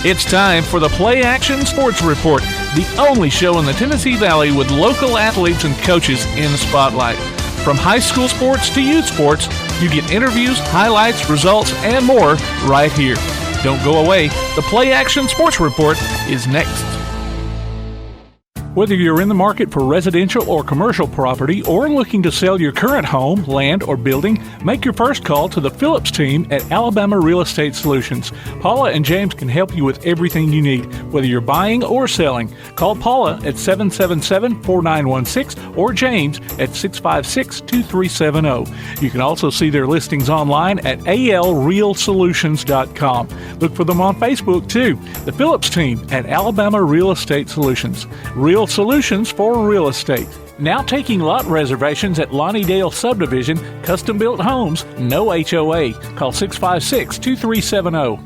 It's time for the PlayAction Sports Report, the only show in the Tennessee Valley with local athletes and coaches in the spotlight. From high school sports to youth sports, you get interviews, highlights, results, and more right here. Don't go away. The PlayAction Sports Report is next. Whether you're in the market for residential or commercial property or looking to sell your current home, land, or building, make your first call to the Phillips team at Alabama Real Estate Solutions. Paula and James can help you with everything you need, whether you're buying or selling. Call Paula at 777-4916 or James at 656-2370. You can also see their listings online at alrealsolutions.com. Look for them on Facebook, too. The Phillips team at Alabama Real Estate Solutions. Real solutions for real estate. Now taking lot reservations at Lonnie Dale Subdivision, custom-built homes, no HOA. Call 656-2370.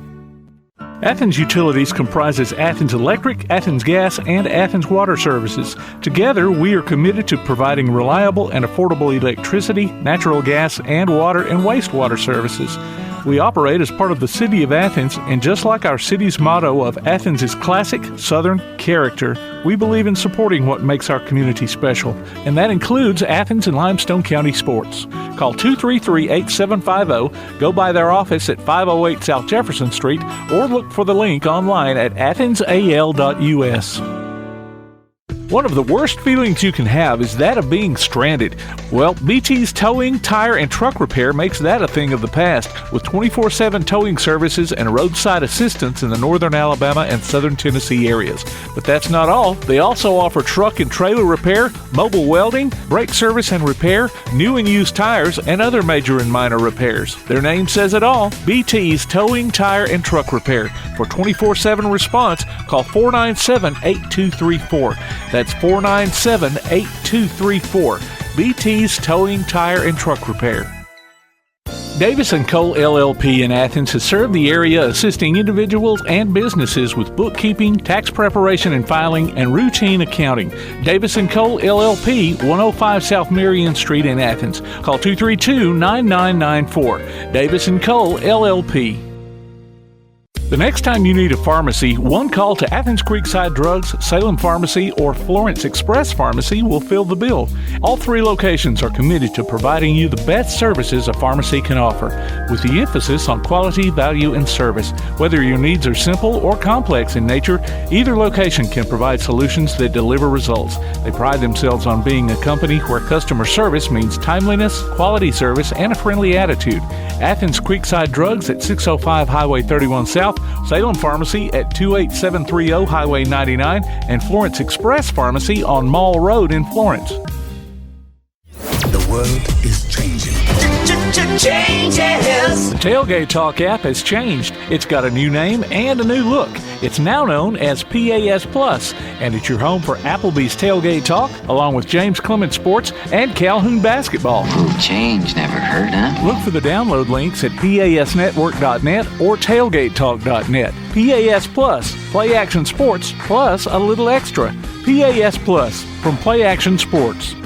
Athens Utilities comprises Athens Electric, Athens Gas, and Athens Water Services. Together, we are committed to providing reliable and affordable electricity, natural gas, and water and wastewater services. We operate as part of the City of Athens, and just like our city's motto of Athens is classic Southern character, we believe in supporting what makes our community special, and that includes Athens and Limestone County sports. Call 233-8750, go by their office at 508 South Jefferson Street, or look for the link online at athensal.us. One of the worst feelings you can have is that of being stranded. Well, BT's Towing, Tire, and Truck Repair makes that a thing of the past, with 24/7 towing services and roadside assistance in the northern Alabama and southern Tennessee areas. But that's not all. They also offer truck and trailer repair, mobile welding, brake service and repair, new and used tires, and other major and minor repairs. Their name says it all, BT's Towing, Tire, and Truck Repair. For 24/7 response, call 497-8234. That's 497-8234. BT's Towing, Tire, and Truck Repair. Davis & Cole LLP in Athens has served the area assisting individuals and businesses with bookkeeping, tax preparation and filing, and routine accounting. Davis & Cole LLP, 105 South Marion Street in Athens. Call 232-9994. Davis & Cole LLP. The next time you need a pharmacy, one call to Athens Creekside Drugs, Salem Pharmacy, or Florence Express Pharmacy will fill the bill. All three locations are committed to providing you the best services a pharmacy can offer, with the emphasis on quality, value, and service. Whether your needs are simple or complex in nature, either location can provide solutions that deliver results. They pride themselves on being a company where customer service means timeliness, quality service, and a friendly attitude. Athens Creekside Drugs at 605 Highway 31 South, Salem Pharmacy at 28730 Highway 99, and Florence Express Pharmacy on Mall Road in Florence. The world is changing. Changes. The Tailgate Talk app has changed. It's got a new name and a new look. It's now known as PAS Plus, and it's your home for Applebee's Tailgate Talk, along with James Clement Sports and Calhoun Basketball. Ooh, change never hurt, huh? Look for the download links at PASnetwork.net or TailgateTalk.net. PAS Plus, Play Action Sports, plus a little extra. PAS Plus from Play Action Sports.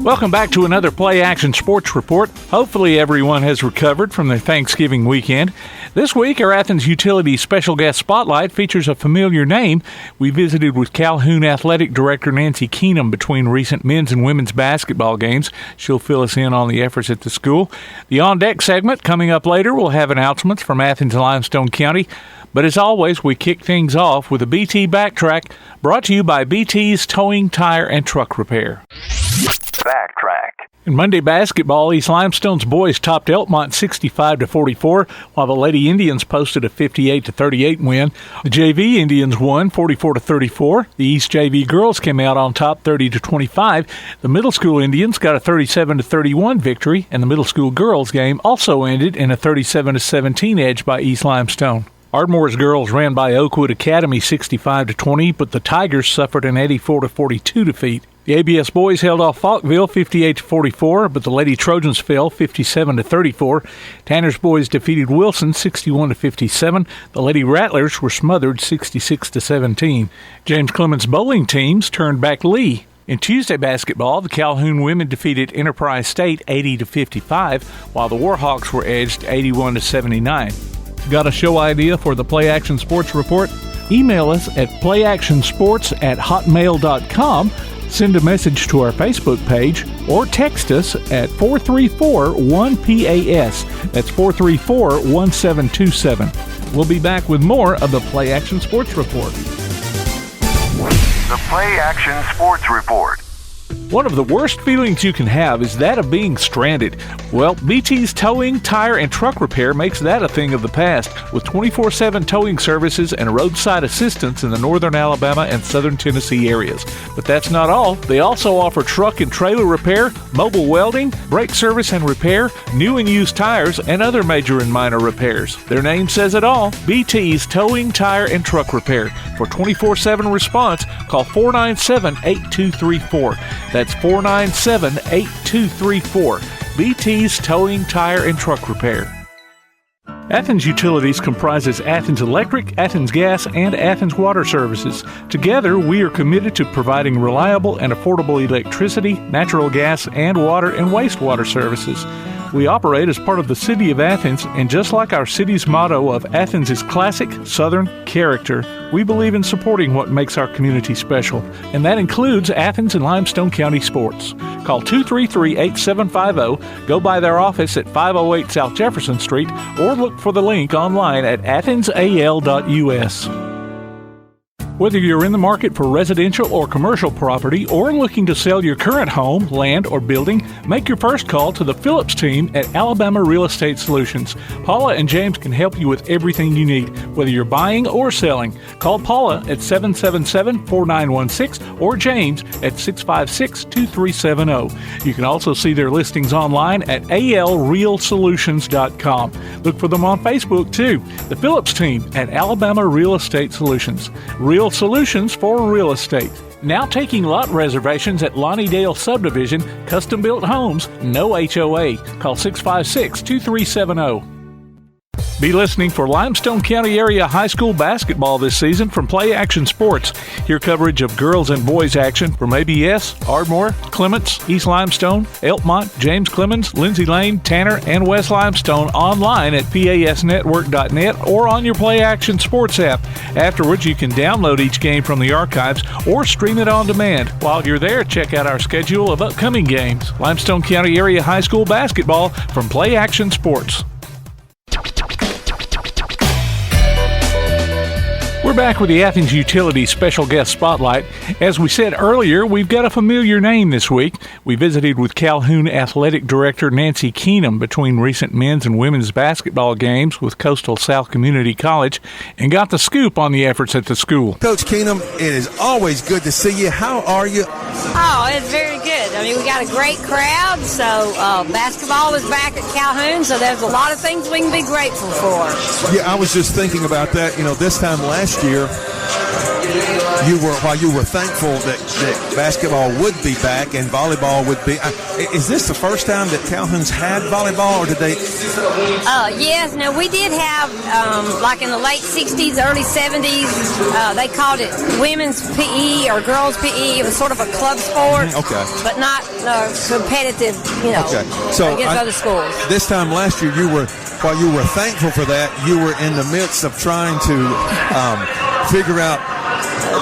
Welcome back to another Play Action Sports Report. Hopefully everyone has recovered from their Thanksgiving weekend. This week, our Athens Utilities Special Guest Spotlight features a familiar name. We visited with Calhoun Athletic Director Nancy Keenum between recent men's and women's basketball games. She'll fill us in on the efforts at the school. The On Deck segment coming up later will have announcements from Athens and Limestone County. But as always, we kick things off with a BT Backtrack, brought to you by BT's Towing, Tire, and Truck Repair. Backtrack. In Monday basketball, East Limestone's boys topped Elkmont 65-44, while the Lady Indians posted a 58-38 win. The JV Indians won 44-34. The East JV girls came out on top 30-25. The middle school Indians got a 37-31 victory, and the middle school girls game also ended in a 37-17 edge by East Limestone. Ardmore's girls ran by Oakwood Academy 65-20, but the Tigers suffered an 84-42 defeat. The ABS boys held off Falkville 58-44, but the Lady Trojans fell 57-34. Tanner's boys defeated Wilson 61-57. The Lady Rattlers were smothered 66-17. James Clement's bowling teams turned back Lee In Tuesday basketball, the Calhoun women defeated Enterprise State 80-55, while the Warhawks were edged 81-79. Got a show idea for the PlayAction Sports Report? Email us at playactionsports@hotmail.com, send a message to our Facebook page, or text us at 434-1PAS. That's 434-1727. We'll be back with more of the PlayAction Sports Report. The PlayAction Sports Report. One of the worst feelings you can have is that of being stranded. Well, BT's Towing, Tire, and Truck Repair makes that a thing of the past, with 24/7 towing services and roadside assistance in the northern Alabama and southern Tennessee areas. But that's not all. They also offer truck and trailer repair, mobile welding, brake service and repair, new and used tires, and other major and minor repairs. Their name says it all, BT's Towing, Tire, and Truck Repair. For 24/7 response, call 497-8234. That's 497-8234. BT's Towing, Tire, and Truck Repair. Athens Utilities comprises Athens Electric, Athens Gas, and Athens Water Services. Together, we are committed to providing reliable and affordable electricity, natural gas, and water and wastewater services. We operate as part of the City of Athens, and just like our city's motto of Athens is classic Southern character, we believe in supporting what makes our community special, and that includes Athens and Limestone County sports. Call 233-8750, go by their office at 508 South Jefferson Street, or look for the link online at athensal.us. Whether you're in the market for residential or commercial property or looking to sell your current home, land, or building, make your first call to the Phillips team at Alabama Real Estate Solutions. Paula and James can help you with everything you need, whether you're buying or selling. Call Paula at 777-4916 or James at 656-2370. You can also see their listings online at alrealsolutions.com. Look for them on Facebook too. The Phillips team at Alabama Real Estate Solutions. Real solutions for real estate. Now taking lot reservations at Lonnie Dale Subdivision, custom-built homes, no HOA. Call 656-2370. Be listening for Limestone County Area High School basketball this season from PlayAction Sports. Hear coverage of girls and boys action from ABS, Ardmore, Clements, East Limestone, Elkmont, James Clemens, Lindsay Lane, Tanner, and West Limestone online at pasnetwork.net or on your PlayAction Sports app. Afterwards, you can download each game from the archives or stream it on demand. While you're there, check out our schedule of upcoming games. Limestone County Area High School basketball from PlayAction Sports. We're back with the Athens Utilities Special Guest Spotlight. As we said earlier, we've got a familiar name this week. We visited with Calhoun Athletic Director Nancy Keenum between recent men's and women's basketball games with Coastal South Community College and got the scoop on the efforts at the school. Coach Keenum, it is always good to see you. How are you? Oh, it's very good. I mean, we got a great crowd, so basketball is back at Calhoun, so there's a lot of things we can be grateful for. Yeah, I was just thinking about that. You know, this time last year, while you were thankful that basketball would be back and volleyball would be. Is this the first time that Calhoun's had volleyball, or did they? Yes. No, we did have like in the late '60s, early '70s. They called it women's PE or girls PE. It was sort of a club sport, okay, but not competitive. You know, okay. So against other schools. This time last year, while you were thankful for that, you were in the midst of trying to figure out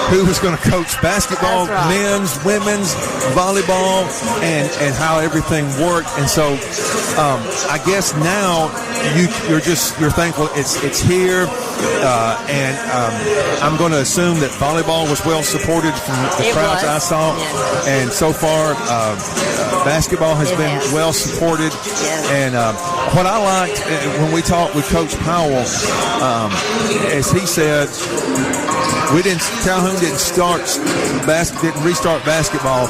who was going to coach basketball, right, men's, women's, volleyball, and how everything worked. And so I guess now you're thankful it's here, and I'm going to assume that volleyball was well supported from the crowds I saw, yeah, and so far basketball has been well supported. Yes. And what I liked when we talked with Coach Powell, as he said, Calhoun didn't restart basketball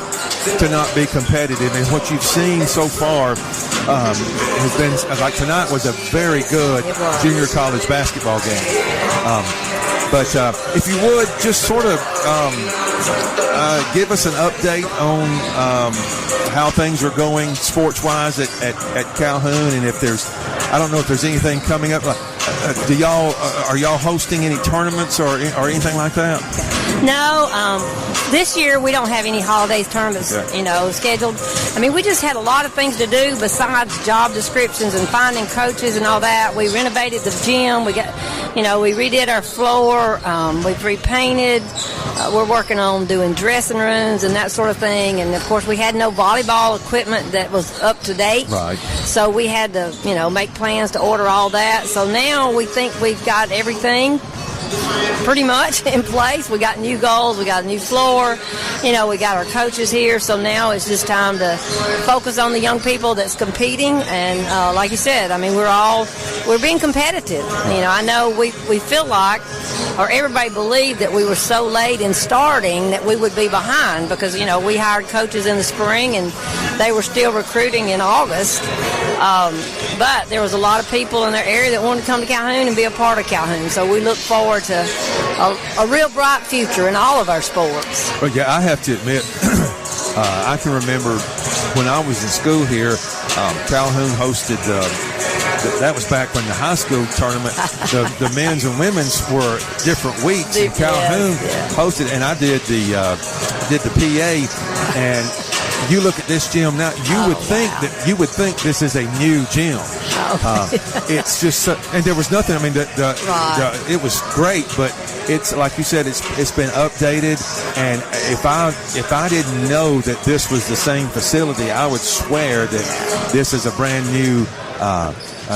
to not be competitive, and what you've seen so far has been, like tonight was a very good junior college basketball game. But if you would just sort of give us an update on how things are going sports-wise at Calhoun, and if there's, I don't know if there's anything coming up. Are y'all hosting any tournaments or anything like that? No, this year we don't have any holidays tournaments, scheduled. I mean, we just had a lot of things to do besides job descriptions and finding coaches and all that. We renovated the gym. We redid our floor. We've repainted. We're working on doing dressing rooms and that sort of thing. And of course, we had no volleyball equipment that was up to date. Right. So we had to, make plans to order all that. So now we think we've got everything pretty much in place. We got new goals. We got a new floor. We got our coaches here. So now it's just time to focus on the young people that's competing. And like you said, I mean, we're being competitive. I know we feel like, or everybody believed that we were so late in starting that we would be behind because, we hired coaches in the spring and they were still recruiting in August. But there was a lot of people in their area that wanted to come to Calhoun and be a part of Calhoun. So we look forward to a real bright future in all of our sports. Well, yeah, I have to admit, I can remember when I was in school here, Calhoun hosted that was back when the high school tournament, the men's and women's were different weeks, and Calhoun hosted, and I did the PA, and you look at this gym now, you would think this is a new gym. It's just so, and there was nothing. I mean, it was great, but it's like you said, it's been updated. And if I didn't know that this was the same facility, I would swear that this is a brand new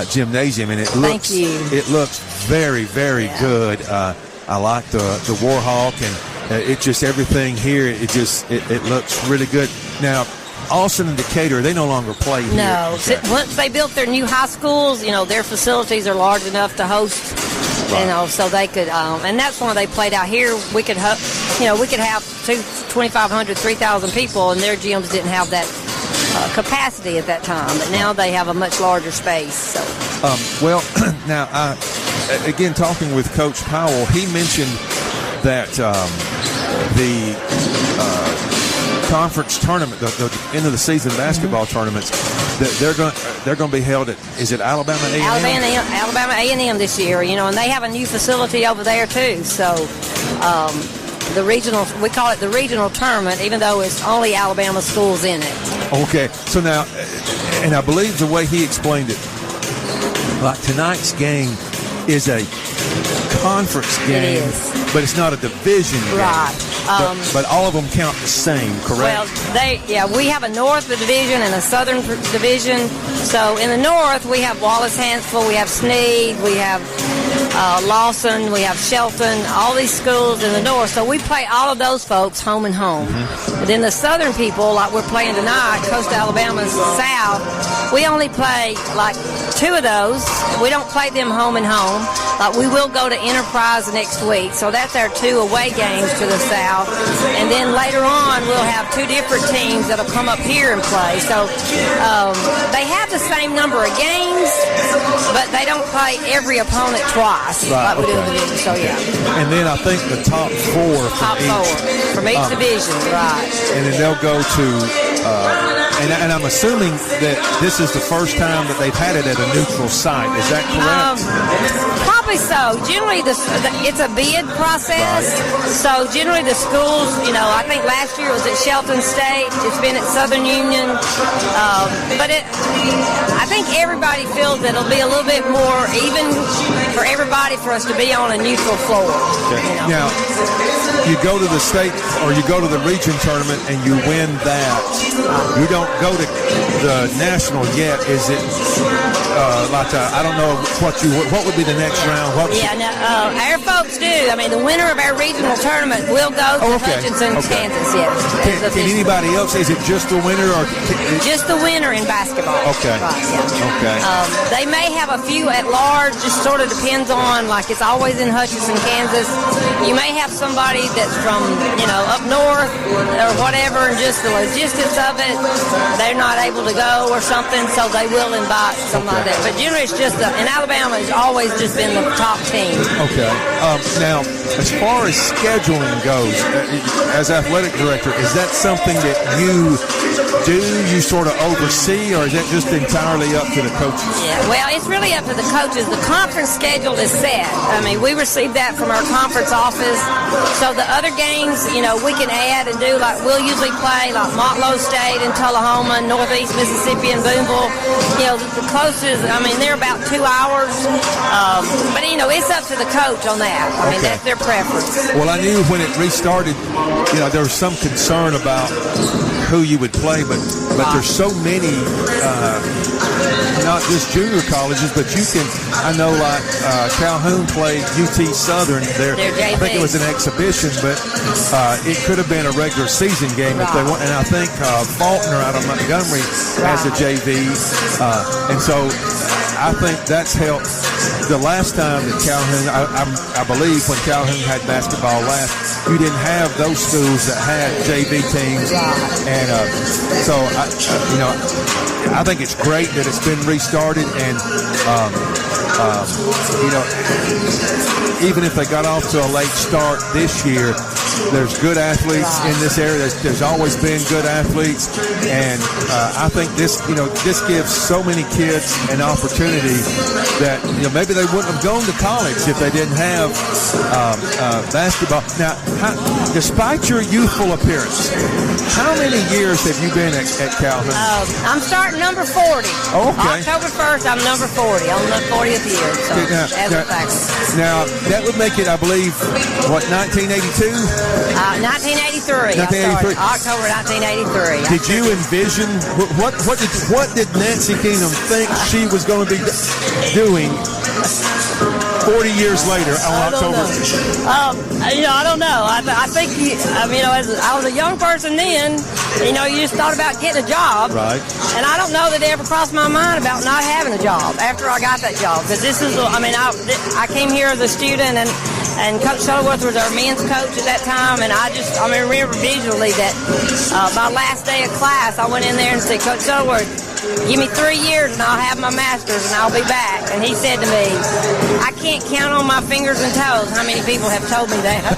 gymnasium, and it looks very, very good. I like the Warhawk, and it just everything here. It looks really good. Now, Austin and Decatur, they no longer play here. No. Once they built their new high schools, their facilities are large enough to host, so they could, and that's why they played out here. We could, we could have 2,500, 3,000 people, and their gyms didn't have that capacity at that time. But now they have a much larger space. So. Now, again, talking with Coach Powell, he mentioned that the conference tournament, the end of the season basketball tournaments, that they're going to be held at, is it Alabama A&M? Alabama A&M this year, and they have a new facility over there too. So the regional, we call it the regional tournament, even though it's only Alabama schools in it. Okay, so now, and I believe the way he explained it, like tonight's game is a conference game, but it's not a division game. Right. But all of them count the same, correct? Well, we have a North Division and a Southern Division. So in the North, we have Wallace-Hansville, we have Sneed, we have Lawson, we have Shelton, all these schools in the North. So we play all of those folks home and home. Mm-hmm. But then the Southern people, like we're playing tonight, Coastal Alabama's South, we only play like two of those. We don't play them home and home. We will go to Enterprise next week. So that's our two away games to the South. And then later on, we'll have two different teams that'll come up here and play. So they have the same number of games, but they don't play every opponent twice like we do in the division. So, yeah. And then I think the top four from each division, right. And then they'll go to and I'm assuming that this is the first time that they've had it at a neutral site. Is that correct? Probably so. Generally, it's a bid process. Right. So generally the schools, I think last year it was at Shelton State. It's been at Southern Union. But I think everybody feels that it'll be a little bit more even for everybody for us to be on a neutral floor. Okay. Now, you go to the state or you go to the region tournament and you win that. You don't go to the national yet. Is it I don't know what would be the next round? Our folks do. I mean, the winner of our regional tournament will go to Hutchinson, Kansas. Yes. Can anybody else? Is it just the winner or just the winner in basketball? Okay. Right, yeah. Okay. They may have a few at large. Just sort of depends on. Like it's always in Hutchinson, Kansas. You may have somebody that's from up north or whatever, and just the logistics of it, they're not able to go or something, so they will invite somebody there. But generally, it's just in Alabama, it's always just been the top team. Okay. Now, as far as scheduling goes, as athletic director, is that something that you do you sort of oversee, or is that just entirely up to the coaches? Yeah, well, it's really up to the coaches. The conference schedule is set. I mean, we receive that from our conference office. So the other games, we can add and do, like we'll usually play like Montlow State and Tullahoma, Northeast Mississippi and Boonville. The closest, they're about 2 hours. But, it's up to the coach on that. That's their preference. Well, I knew when it restarted, there was some concern about who you would play, but there's so many, not just junior colleges, but you can, I know like Calhoun played UT Southern there. I think it was an exhibition, but it could have been a regular season game if they want. And I think Faulkner out of Montgomery has a JV, and so I think that's helped. The last time that Calhoun, I believe when Calhoun had basketball last, you didn't have those schools that had JV teams, and so I think it's great that it's been restarted, and even if they got off to a late start this year, there's good athletes in this area. There's always been good athletes, and I think this gives so many kids an opportunity that maybe they wouldn't have gone to college if they didn't have basketball. Now, despite your youthful appearance, how many years have you been at Calhoun? I'm starting number 40. Oh, okay. October 1st, I'm number 40. I'm the 40th year. So now, that would make it, I believe, 1982? 1983. 1983. October 1983. Did you envision what did Nancy Keenum think she was going to be doing 40 years later on October? I don't know. I think as I was a young person then, you just thought about getting a job. Right. And I don't know that it ever crossed my mind about not having a job after I got that job. Because I came here as a student, and Coach Shuttleworth was our men's coach at that time, and I remember visually that my last day of class, I went in there and said, Coach Shuttleworth, give me 3 years and I'll have my master's and I'll be back. And he said to me, I can't count on my fingers and toes how many people have told me that, and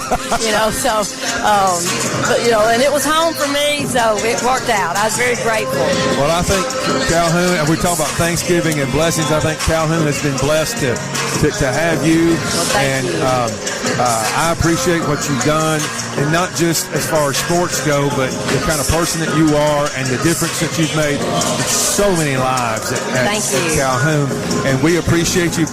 it was home for me, so it worked out. I was very grateful. Well, I think Calhoun, and we talk about Thanksgiving and blessings, I think Calhoun has been blessed to have you. Well, thank you. I appreciate what you've done, and not just as far as sports go, but the kind of person that you are and the difference that you've made in so many lives at Calhoun. And we appreciate you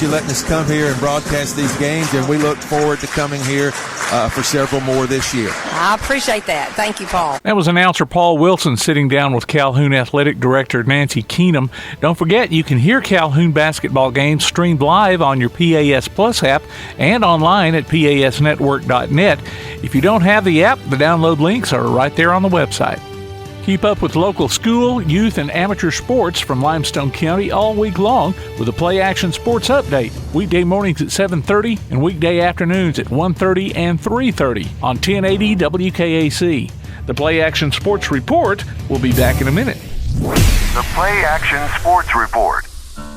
letting us come here and broadcast these games, and we look forward to coming here for several more this year. I appreciate that. Thank you, Paul. That was announcer Paul Wilson sitting down with Calhoun Athletic Director Nancy Keenum. Don't forget, you can hear Calhoun basketball games streamed live on your PAS Plus app and online at pasnetwork.net. If you don't have the app, the download links are right there on the website. Keep up with local school, youth, and amateur sports from Limestone County all week long with a PlayAction Sports Update. Weekday mornings at 7:30 and weekday afternoons at 1:30 and 3:30 on 1080 WKAC. The PlayAction Sports Report will be back in a minute. The PlayAction Sports Report.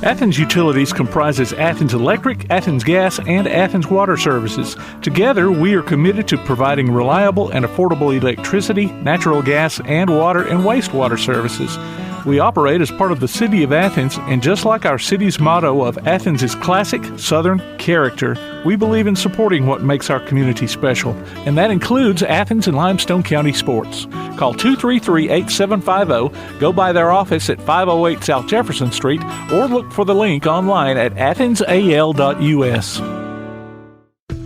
Athens Utilities comprises Athens Electric, Athens Gas, and Athens Water Services. Together, we are committed to providing reliable and affordable electricity, natural gas, and water and wastewater services. We operate as part of the City of Athens, and just like our city's motto of Athens' classic Southern character, we believe in supporting what makes our community special, and that includes Athens and Limestone County sports. Call 233-8750, go by their office at 508 South Jefferson Street, or look for the link online at athensal.us.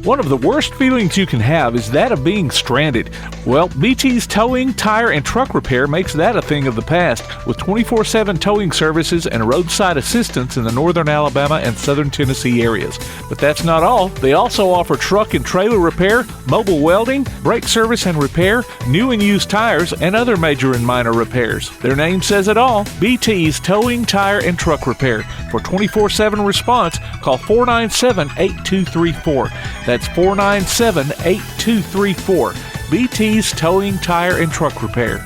One of the worst feelings you can have is that of being stranded. Well, BT's Towing, Tire, and Truck Repair makes that a thing of the past, with 24/7 towing services and roadside assistance in the northern Alabama and southern Tennessee areas. But that's not all. They also offer truck and trailer repair, mobile welding, brake service and repair, new and used tires, and other major and minor repairs. Their name says it all, BT's Towing, Tire, and Truck Repair. For 24/7 response, call 497-8234. That's 497-8234. BT's Towing, Tire, and Truck Repair.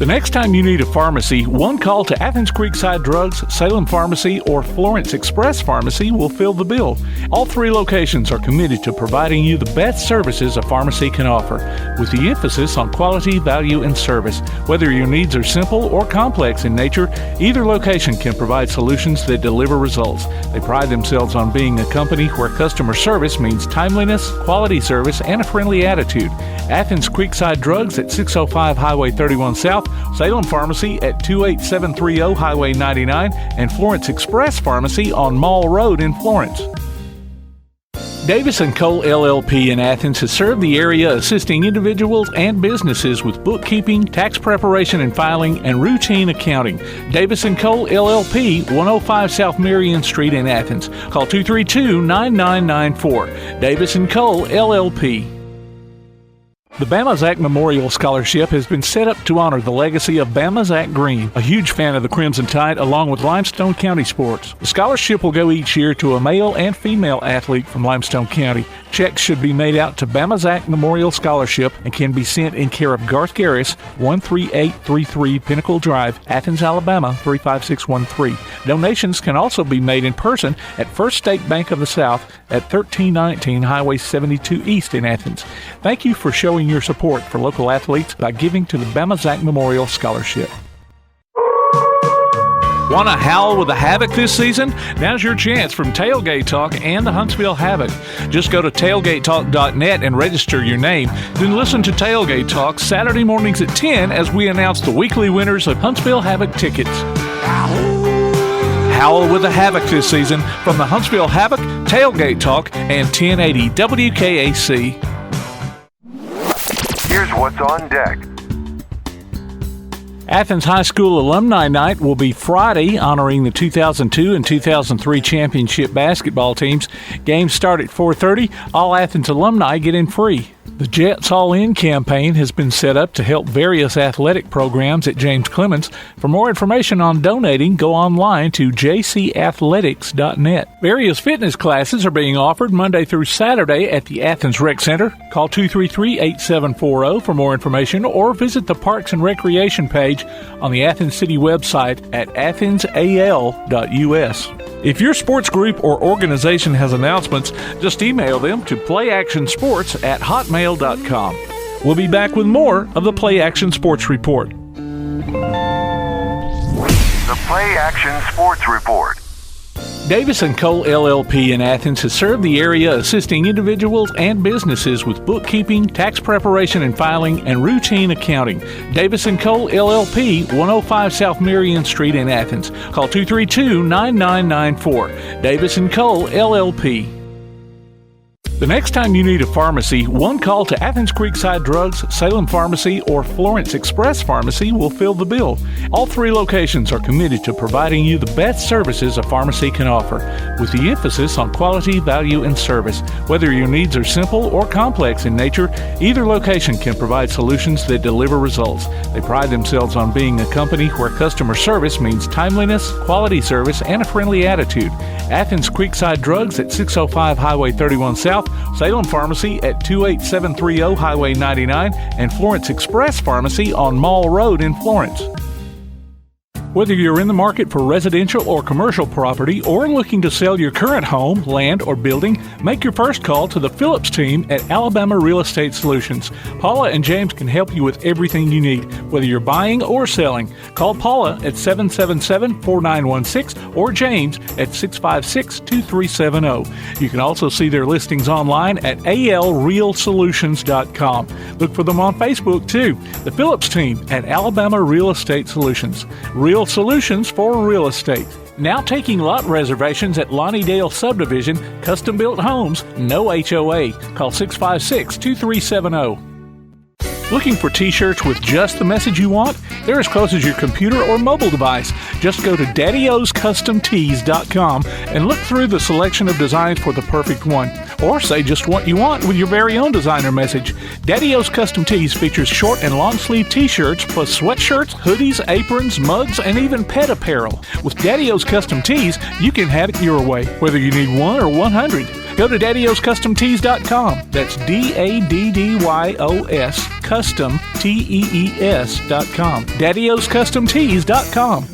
The next time you need a pharmacy, one call to Athens Creekside Drugs, Salem Pharmacy, or Florence Express Pharmacy will fill the bill. All three locations are committed to providing you the best services a pharmacy can offer, with the emphasis on quality, value, and service. Whether your needs are simple or complex in nature, either location can provide solutions that deliver results. They pride themselves on being a company where customer service means timeliness, quality service, and a friendly attitude. Athens Creekside Drugs at 605 Highway 31 South, Salem Pharmacy at 28730 Highway 99, and Florence Express Pharmacy on Mall Road in Florence. Davis & Cole LLP in Athens has served the area assisting individuals and businesses with bookkeeping, tax preparation and filing, and routine accounting. Davis & Cole LLP, 105 South Marion Street in Athens. Call 232-9994. Davis & Cole LLP. The Bama Zach Memorial Scholarship has been set up to honor the legacy of Bama Zach Green, a huge fan of the Crimson Tide, along with Limestone County sports. The scholarship will go each year to a male and female athlete from Limestone County. Checks should be made out to Bama Zach Memorial Scholarship and can be sent in care of Garth Garris, 13833 Pinnacle Drive, Athens, Alabama, 35613. Donations can also be made in person at First State Bank of the South at 1319 Highway 72 East in Athens. Thank you for showing your support for local athletes by giving to the Bama Zach Memorial Scholarship. Want to howl with the Havoc this season? Now's your chance from Tailgate Talk and the Huntsville Havoc. Just go to tailgatetalk.net and register your name. Then listen to Tailgate Talk Saturday mornings at 10 as we announce the weekly winners of Huntsville Havoc tickets. Howl with the Havoc this season from the Huntsville Havoc, Tailgate Talk, and 1080 WKAC. Here's what's on deck. Athens High School Alumni Night will be Friday, honoring the 2002 and 2003 championship basketball teams. Games start at 4:30. All Athens alumni get in free. The Jets All In campaign has been set up to help various athletic programs at James Clemens. For more information on donating, go online to jcathletics.net. Various fitness classes are being offered Monday through Saturday at the Athens Rec Center. Call 233-8740 for more information or visit the Parks and Recreation page on the Athens City website at athensal.us. If your sports group or organization has announcements, just email them to playactionsports@hotmail.com. We'll be back with more of the Play Action Sports Report. The Play Action Sports Report. Davis & Cole LLP in Athens has served the area assisting individuals and businesses with bookkeeping, tax preparation and filing, and routine accounting. Davis & Cole LLP, 105 South Marion Street in Athens. Call 232-9994. Davis & Cole LLP. The next time you need a pharmacy, one call to Athens Creekside Drugs, Salem Pharmacy, or Florence Express Pharmacy will fill the bill. All three locations are committed to providing you the best services a pharmacy can offer, with the emphasis on quality, value, and service. Whether your needs are simple or complex in nature, either location can provide solutions that deliver results. They pride themselves on being a company where customer service means timeliness, quality service, and a friendly attitude. Athens Creekside Drugs at 605 Highway 31 South, Salem Pharmacy at 28730 Highway 99, and Florence Express Pharmacy on Mall Road in Florence. Whether you're in the market for residential or commercial property or looking to sell your current home, land, or building, make your first call to the Phillips team at Alabama Real Estate Solutions. Paula and James can help you with everything you need, whether you're buying or selling. Call Paula at 777-4916 or James at 656-2370. You can also see their listings online at alrealsolutions.com. Look for them on Facebook too. The Phillips team at Alabama Real Estate Solutions. Real solutions for real estate. Now taking lot reservations at Lonnie Dale Subdivision, custom-built homes, no HOA. Call 656-2370. Looking for t-shirts with just the message you want? They're as close as your computer or mobile device. Just go to daddyoscustomtees.com and look through the selection of designs for the perfect one. Or say just what you want with your very own designer message. Daddy O's Custom Tees features short and long sleeve t-shirts plus sweatshirts, hoodies, aprons, mugs, and even pet apparel. With Daddy O's Custom Tees, you can have it your way, whether you need 1 or 100. Go to daddyoscustomtees.com. That's DADDYOS Custom DaddyOsCustomTees.com. DaddyOsCustomTees.com.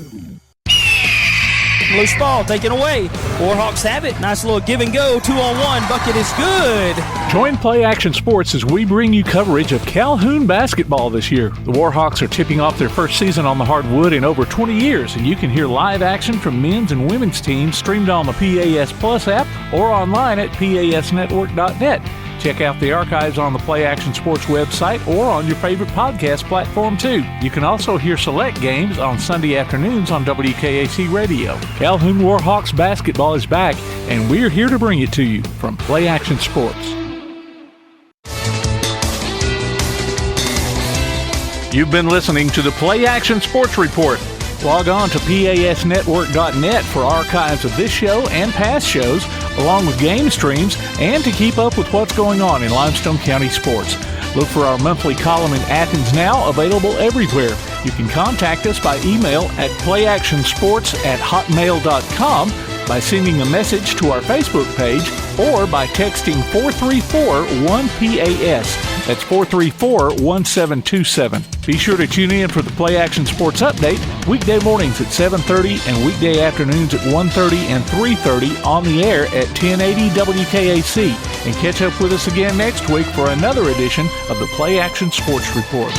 Loose ball taken away. Warhawks have it. Nice little give and go. 2-on-1. Bucket is good. Join Play Action Sports as we bring you coverage of Calhoun basketball this year. The Warhawks are tipping off their first season on the hardwood in over 20 years, and you can hear live action from men's and women's teams streamed on the PAS Plus app or online at PASnetwork.net. Check out the archives on the Play Action Sports website or on your favorite podcast platform, too. You can also hear select games on Sunday afternoons on WKAC Radio. Calhoun Warhawks basketball is back, and we're here to bring it to you from Play Action Sports. You've been listening to the Play Action Sports Report. Log on to PASnetwork.net for archives of this show and past shows, along with game streams, and to keep up with what's going on in Limestone County sports. Look for our monthly column in Athens Now, available everywhere. You can contact us by email at playactionsports@hotmail.com, by sending a message to our Facebook page, or by texting 434-1PAS. That's 434-1727. Be sure to tune in for the Play Action Sports Update, weekday mornings at 7:30 and weekday afternoons at 1:30 and 3:30 on the air at 1080 WKAC. And catch up with us again next week for another edition of the Play Action Sports Report.